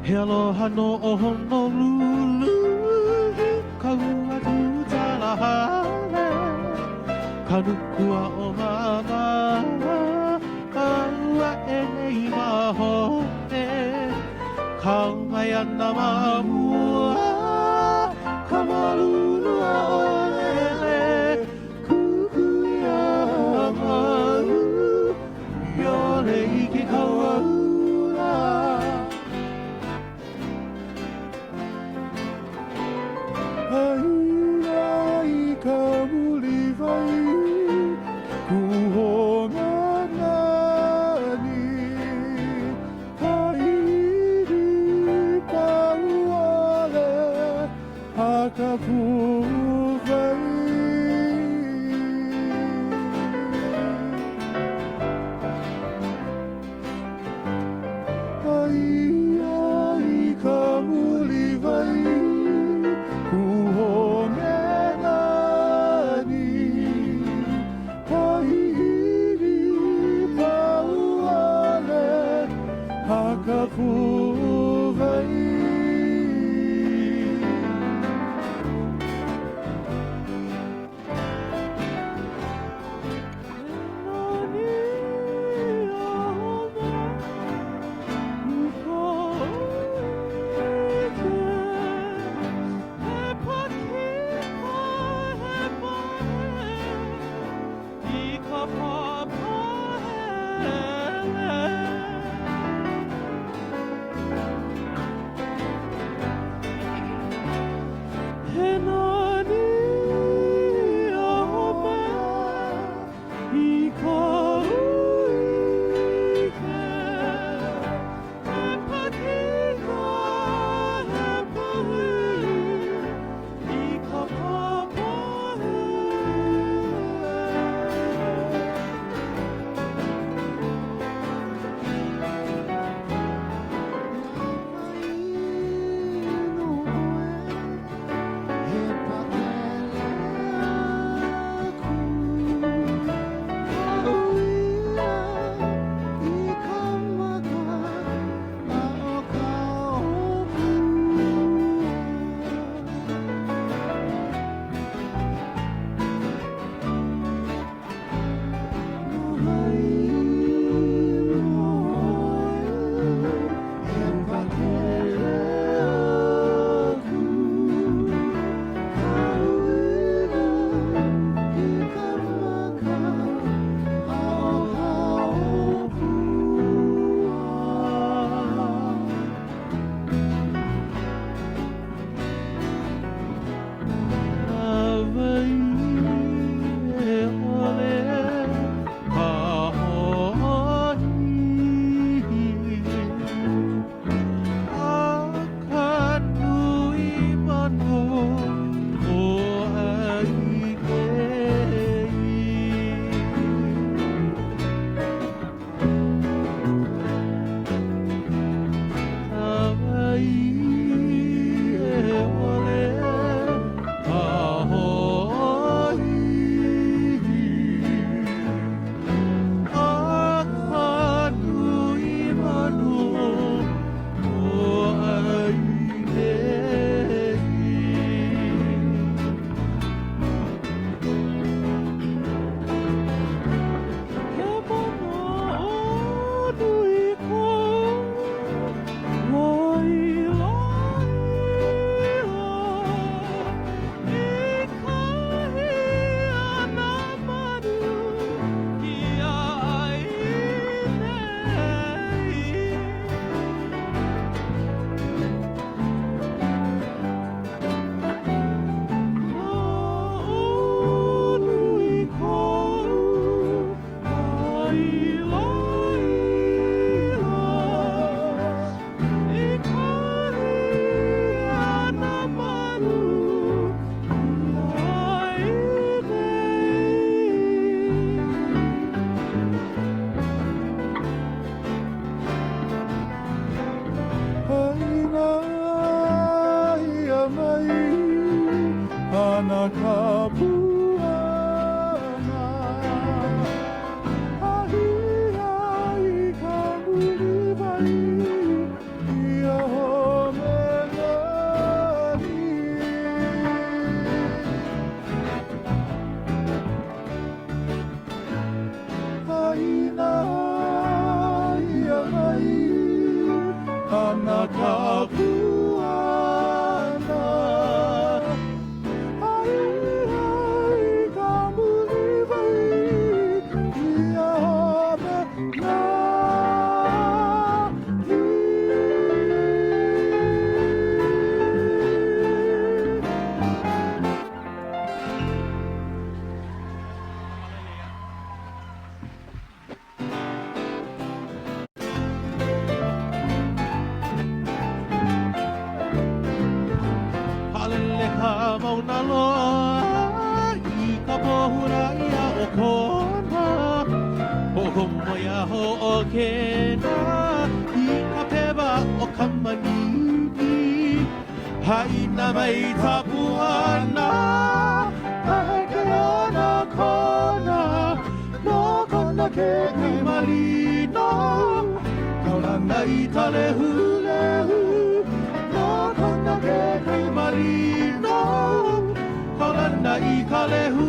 Aloha no Honolulu, kaua tutala hale, kanukua o mama, kaua e nei mahone, kaumai ana mamua, kamalulu a olele, kukuia mau, yore ike kauaula. Ai ka muli vai kuhonganani hairi pauale hakapu vai ai ka muli vai kuhonganani hairi pauale hakapu vai Ai, ai, ka muli vai, ia aloha I ka pohura ia o kona Ho moia ho o kena I ka pewa o ka manini Haina mai tapuana Ai ke ona kona No kona ke marino Kaulana I tale hulehu No kona ke marino Kaulana I ka lehu